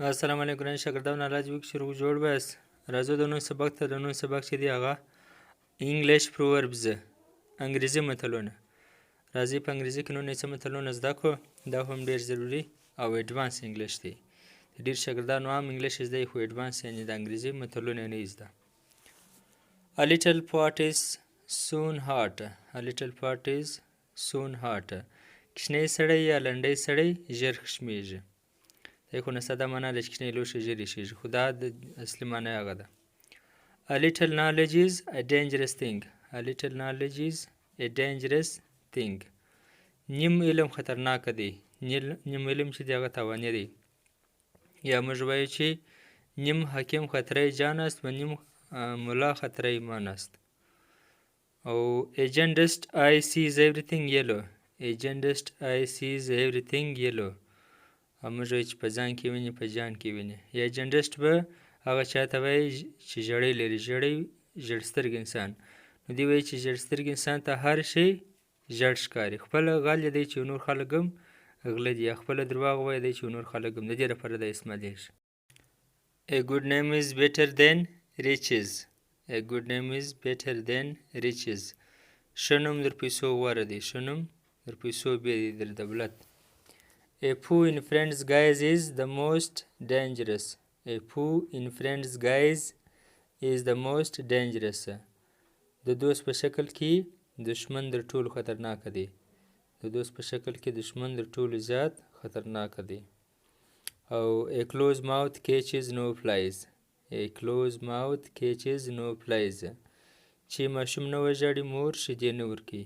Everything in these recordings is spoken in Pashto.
السلام علیکم ګران شاګردانو الله دې وکړي چې روغ جوړ باسي. راځو د نن سبق ته. د نن سبق چې دی هغه انګلیش پرووربز انګریزي متلونه. راځئ په انګریزي کې نن څه متلونه زده کړو. دا هم ډېر ضروري او ایډوانس انګلیش دی. ډېر شاګردانو هم انګلیش زده کوي خو ایډوانس یعنې د انګریزي متلونه نه زده. A little pot is soon hot. A little pot is soon hot. کشنی سړی یا لنډی سړی ژر خشمیږي. دا خو نه ساده معنا ده چې کشنی لوښی ژر ایښیږي، خو دا د اصلي معنا هغه ده. A little knowledge is a dangerous thing. A little knowledge is a dangerous thing. نیم علم خطرناک دی. نیم علم چې دی هغه تاواني دی. یا موږ وایو چې نیم حکیم خطره جان است و نیم ملا خطره ایمان است. او a jaundiced eye sees everything yellow. A jaundiced eye sees everything yellow. موږ وایو چې په ځان کې ویني په جان کې ویني. یا جنډسټ به هغه چاته وایي چې ژړی لري، ژړسترګ انسان. نو دوی وایي چې ژړسترګ انسان ته هر شی ژړ ښکاري. خپله غل دی چې نور خلک هم غله دي، یا خپله درواغ وایي دی چې نور خلک هم. د دې لپاره دا استعمالیږي. A good name is better than riches. A good name is better than riches. ښه نوم در پیسو غوره دی. ښه نوم در پیسو بې دی، در دولت. A poo in friend's guise is the most dangerous. A poo in friend's guise is the most dangerous. د دوست په شکل کې دشمن در ټولو خطرناک دی. د دوست په شکل کې دشمن در ټولو زیات خطرناک دی. او a closed mouth catches no flies. A closed mouth catches no flies. چې ماشوم نه وژاړي مور شیدې نه ورکوي.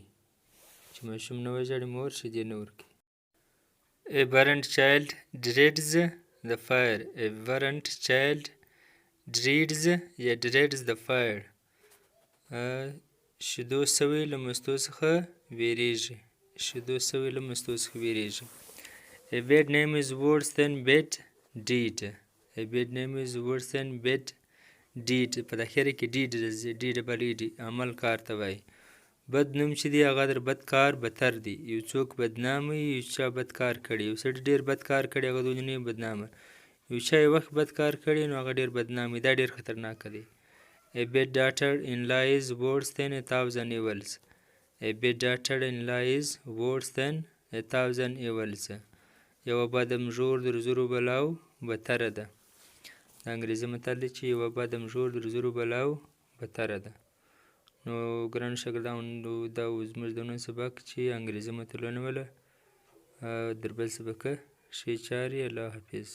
چې ماشوم نه وژاړي مور شیدې نه ورکوي. A burnt child dreads the fire. A burnt child dreads the fire. شیدو سوی له مستو څخه ویریږي. شیدو سوی له مستو څخه ویریږي. A bad name is worse than bad deed. A bad name is worse than bad deed. په اخر کې deed راځي. deed بلې دی عمل کار ته وایي. بد نوم چې دی هغه در بد کار بتر دی. یو څوک بدنامه یو چا بد کار کړی. یو سړي ډېر بد کار کړی هغه د دنیا بدنامه. یو چا یو وخت بد کار کړی نو هغه ډېر بدنامه. دا ډېر خطرناکه دی. A bad daughter in law is worse than 1,000 evils. A bad daughter in law is worse than 1,000 evils. یوه بده مژور در زرو بلاو بتره ده. د انګریزي متل دی چې یوه بده مژور در زرو بلاو بتره ده. نو ګرانو شاګردانو دا زموږ د نن سبق چې انګریزي متلونه وله. در بل سبقه ښې چارې. الله حافظ.